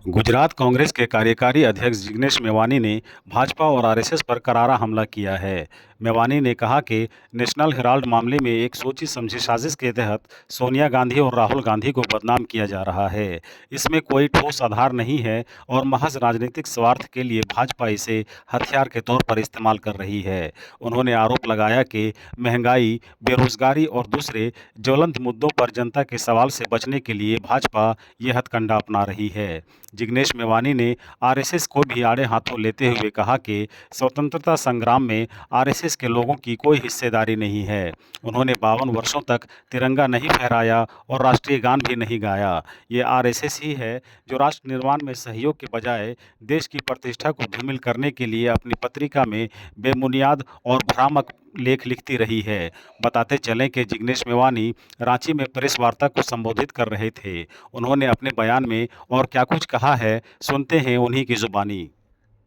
गुजरात कांग्रेस के कार्यकारी अध्यक्ष जिग्नेश मेवानी ने भाजपा और आरएसएस पर करारा हमला किया है। मेवानी ने कहा कि नेशनल हेराल्ड मामले में एक सोची समझी साजिश के तहत सोनिया गांधी और राहुल गांधी को बदनाम किया जा रहा है। इसमें कोई ठोस आधार नहीं है और महज राजनीतिक स्वार्थ के लिए भाजपा इसे हथियार के तौर पर इस्तेमाल कर रही है। उन्होंने आरोप लगाया कि महंगाई, बेरोजगारी और दूसरे ज्वलंत मुद्दों पर जनता के सवाल से बचने के लिए भाजपा ये हथकंडा अपना रही है। जिग्नेश मेवानी ने आरएसएस को भी आड़े हाथों लेते हुए कहा कि स्वतंत्रता संग्राम में आरएसएस के लोगों की कोई हिस्सेदारी नहीं है। उन्होंने 52 वर्षों तक तिरंगा नहीं फहराया और राष्ट्रीय गान भी नहीं गाया। ये आरएसएस ही है जो राष्ट्र निर्माण में सहयोग के बजाय देश की प्रतिष्ठा को धूमिल करने के लिए अपनी पत्रिका में बेबुनियाद और भ्रामक लेख लिखती रही है। बताते चलें कि जिग्नेश मेवानी रांची में प्रेस वार्ता को संबोधित कर रहे थे। उन्होंने अपने बयान में और क्या कुछ कहा है, सुनते हैं उन्हीं की जुबानी।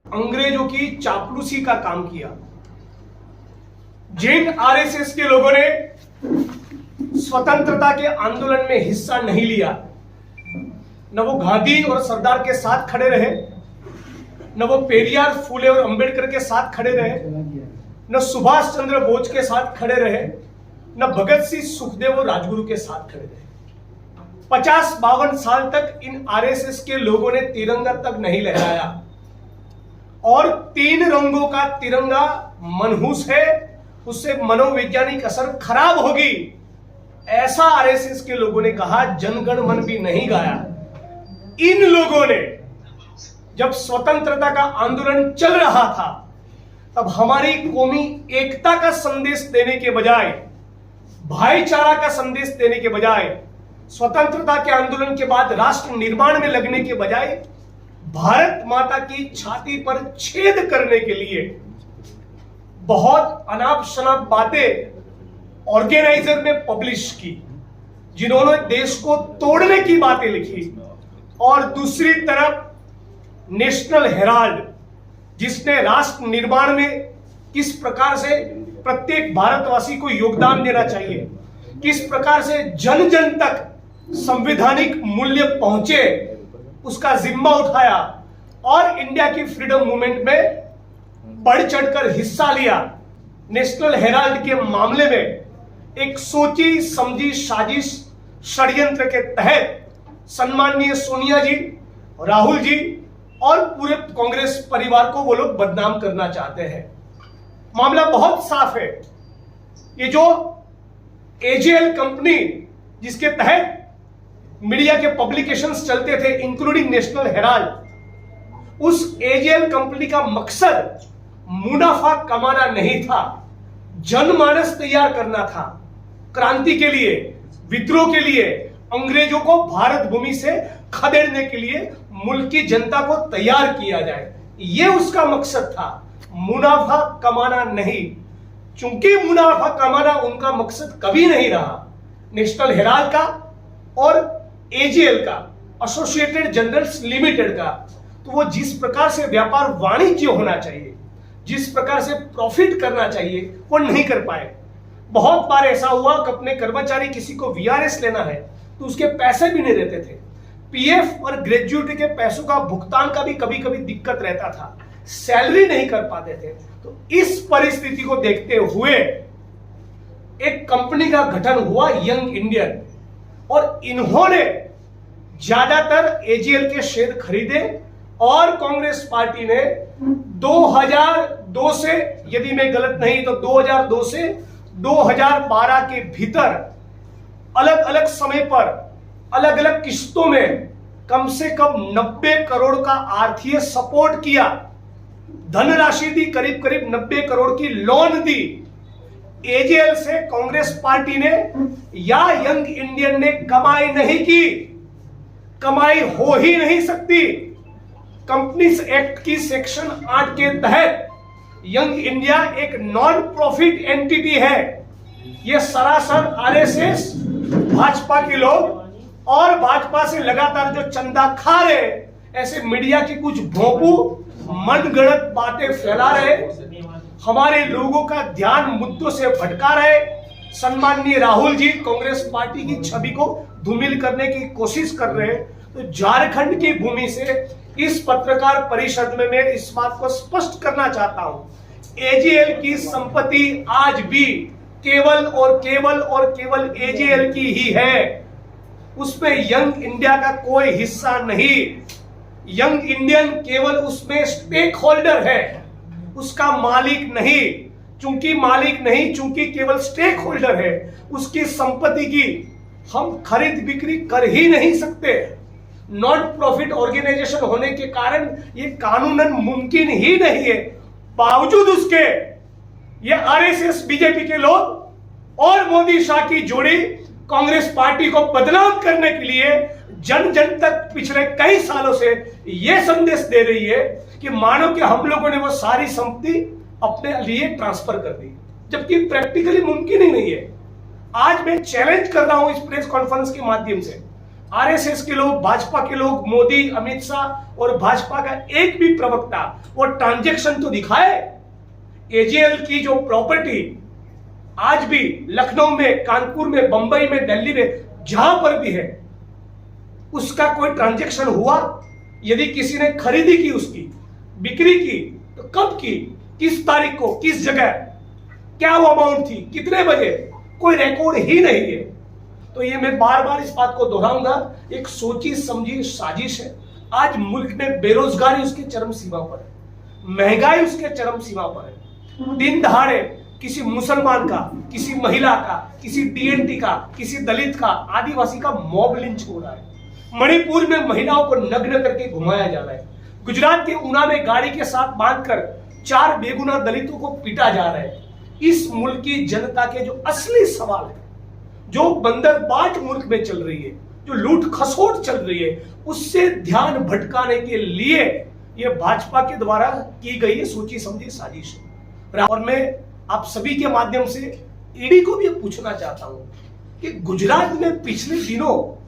अंग्रेजों की चापलूसी का काम किया। जिन आरएसएस के लोगों ने स्वतंत्रता के आंदोलन में हिस्सा नहीं लिया, न वो गांधी और सरदार के साथ खड़े रहे, न वो पेरियार, फूले और अंबेडकर के साथ खड़े रहे, न सुभाष चंद्र बोस के साथ खड़े रहे, न भगत सिंह, सुखदेव और राजगुरु के साथ खड़े रहे। 50-52 साल तक इन आरएसएस के लोगों ने तिरंगा तक नहीं लहराया और 3 रंगों का तिरंगा मनहूस है, उससे मनोवैज्ञानिक असर खराब होगी, ऐसा आरएसएस के लोगों ने कहा। जनगण मन भी नहीं गाया। इन लोगों ने जब स्वतंत्रता का आंदोलन चल रहा था तब हमारी कौमी एकता का संदेश देने के बजाय, भाईचारा का संदेश देने के बजाय, स्वतंत्रता के आंदोलन के बाद राष्ट्र निर्माण में लगने के बजाय भारत माता की छाती पर छेद करने के लिए बहुत अनाप शनाप बातें ऑर्गेनाइजर ने पब्लिश की, जिन्होंने देश को तोड़ने की बातें लिखी। और दूसरी तरफ नेशनल हेराल्ड, जिसने राष्ट्र निर्माण में किस प्रकार से प्रत्येक भारतवासी को योगदान देना चाहिए, किस प्रकार से जन जन तक संवैधानिक मूल्य पहुंचे, उसका जिम्मा उठाया और इंडिया की फ्रीडम मूवमेंट में बढ़ चढ़कर हिस्सा लिया। नेशनल हेराल्ड के मामले में एक सोची समझी साजिश षड्यंत्र के तहत सम्माननीय सोनिया जी, राहुल जी और पूरे कांग्रेस परिवार को वो लोग बदनाम करना चाहते हैं। मामला बहुत साफ है। ये जो एजेएल कंपनी, जिसके तहत मीडिया के पब्लिकेशंस चलते थे इंक्लूडिंग नेशनल हेराल्ड, उस एजेएल कंपनी का मकसद मुनाफा कमाना नहीं था, जनमानस तैयार करना था। क्रांति के लिए, विद्रोह के लिए, अंग्रेजों को भारत भूमि से खदेड़ने के लिए मुल्क की जनता को तैयार किया जाए, ये उसका मकसद था, मुनाफा कमाना नहीं। चूंकि मुनाफा कमाना उनका मकसद कभी नहीं रहा, नेशनल हेराल्ड का और एजेएल का, एसोसिएटेड जर्नल्स लिमिटेड का, तो वो जिस प्रकार से व्यापार वाणिज्य होना चाहिए, जिस प्रकार से प्रॉफिट करना चाहिए, वो नहीं कर पाए। बहुत बार ऐसा हुआ कि अपने कर्मचारी किसी को वीआरएस लेना है तो उसके पैसे भी नहीं देते थे। पीएफ और ग्रेजुएटी के पैसों का भुगतान का भी कभी कभी दिक्कत रहता था, सैलरी नहीं कर पाते थे। तो इस परिस्थिति को देखते हुए एक कंपनी का गठन हुआ, यंग इंडियन, और इन्होंने ज्यादातर एजीएल के शेयर खरीदे और कांग्रेस पार्टी ने 2002 से, यदि मैं गलत नहीं तो 2002 से 2012 के भीतर अलग अलग समय पर अलग अलग किस्तों में कम से कम 90 करोड़ का आर्थिक सपोर्ट किया, धनराशि दी, करीब करीब 90 करोड़ की लोन दी। एजेएल से कांग्रेस पार्टी ने या यंग इंडियन ने कमाई नहीं की, कमाई हो ही नहीं सकती। कंपनीज एक्ट की सेक्शन 8 के तहत यंग इंडिया एक नॉन प्रॉफिट एंटिटी है। यह सरासर आरएसएस, भाजपा के लोग और भाजपा से लगातार जो चंदा खा रहे, ऐसे मीडिया की कुछ भोंपू मनगढ़ंत बातें फैला रहे, हमारे लोगों का ध्यान मुद्दों से भटका रहे। सम्माननीय राहुल जी कांग्रेस पार्टी की छवि को धूमिल करने की कोशिश कर रहे हैं। तो झारखंड की भूमि से इस पत्रकार परिषद में मैं इस बात को स्पष्ट करना चाहता हूं, एजीएल की संपत्ति आज भी केवल और केवल और केवल एजीएल की ही है। उसमें यंग इंडिया का कोई हिस्सा नहीं। यंग इंडियन केवल उसमें स्टेक होल्डर है, उसका मालिक नहीं। चूंकि मालिक नहीं, चूंकि केवल स्टेक होल्डर है, उसकी संपत्ति की हम खरीद बिक्री कर ही नहीं सकते। नॉन प्रॉफिट ऑर्गेनाइजेशन होने के कारण ये कानूनन मुमकिन ही नहीं है। बावजूद उसके ये आरएसएस बीजेपी के लोग और मोदी शाह की जोड़ी कांग्रेस पार्टी को बदनाम करने के लिए जन जन तक पिछले कई सालों से यह संदेश दे रही है कि मानो कि हम लोगों ने वो सारी संपत्ति अपने लिए ट्रांसफर कर दी, जबकि प्रैक्टिकली मुमकिन ही नहीं है। आज मैं चैलेंज कर रहा हूं इस प्रेस कॉन्फ्रेंस के माध्यम से, आरएसएस के लोग, भाजपा के लोग, मोदी, अमित शाह और भाजपा का एक भी प्रवक्ता वो ट्रांजैक्शन तो दिखाए। एजीएल की जो प्रॉपर्टी आज भी लखनऊ में, कानपुर में, बंबई में, दिल्ली में, जहां पर भी है, उसका कोई ट्रांजैक्शन हुआ? यदि किसी ने खरीदी की, उसकी बिक्री की, तो कब की, किस तारीख को, किस जगह, क्या वो अमाउंट थी, कितने बजे, कोई रिकॉर्ड ही नहीं है। तो ये मैं बार बार इस बात को दोहराऊंगा, एक सोची समझी साजिश है। आज मुल्क में बेरोजगारी उसके चरम सीमा पर है, महंगाई उसके चरम सीमा पर है। दिन दहाड़े किसी मुसलमान का, किसी महिला का, किसी डीएनटी का, किसी दलित का, आदिवासी का मॉब लिंच हो रहा है। मणिपुर में महिलाओं को नग्न करके घुमाया जा रहा है। गुजरात के ऊना में गाड़ी के साथ बांधकर 4 बेगुनाह दलितों को पीटा जा रहा है। इस मुल्क की जनता के जो असली सवाल है, जो बंदरबांट मुल्क में चल रही है, जो लूट खसोट चल रही है, उससे ध्यान भटकाने के लिए यह भाजपा के द्वारा की गई है सोची समझी साजिश है। और मैं आप सभी के माध्यम से ईडी को भी पूछना चाहता हूं कि गुजरात में पिछले दिनों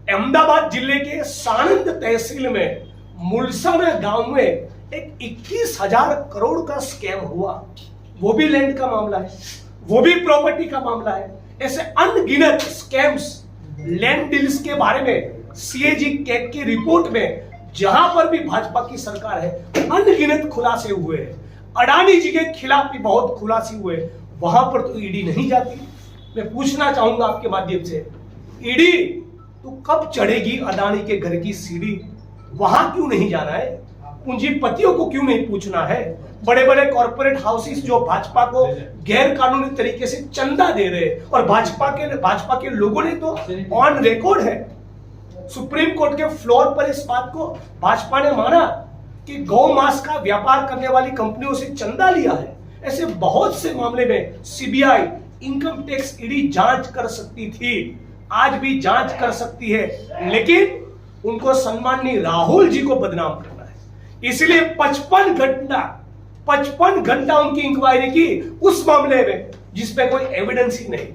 अहमदाबाद जिले के साणंद तहसील में मुलसाना गांव में एक 21,000 करोड़ का स्कैम हुआ। वो भी लैंड का मामला है, वो भी प्रॉपर्टी का मामला है। ऐसे अनगिनत स्कैम्स, लैंड डील्स के बारे में सीएजी कैग की रिपोर्ट में जहां पर भी भाजपा की सरकार है, अनगिनत खुलासे हुए हैं। अडानी जी के खिलाफ भी बहुत खुलासे हुए, वहां पर तो ईडी नहीं जाती। मैं पूछना चाहूंगा आपके माध्यम से, ईडी तो कब चढ़ेगी अडानी के घर की सीढ़ी? वहां क्यों नहीं जाना है? पूंजीपतियों को क्यों नहीं पूछना है? बड़े बड़े कॉर्पोरेट हाउसेस जो भाजपा को गैर कानूनी तरीके से चंदा दे रहे हैं, और भाजपा के लोगों ने तो ऑन रिकॉर्ड है, सुप्रीम कोर्ट के फ्लोर पर इस बात को भाजपा ने माना कि गौ मांस का व्यापार करने वाली कंपनियों से चंदा लिया है। ऐसे बहुत से मामले में सीबीआई, इनकम टैक्स, ईडी जांच कर सकती थी, आज भी जांच कर सकती है, लेकिन उनको सम्माननीय राहुल जी को बदनाम करना है। इसलिए 55 घंटा उनकी इंक्वायरी की उस मामले में जिसपे कोई एविडेंस ही नहीं।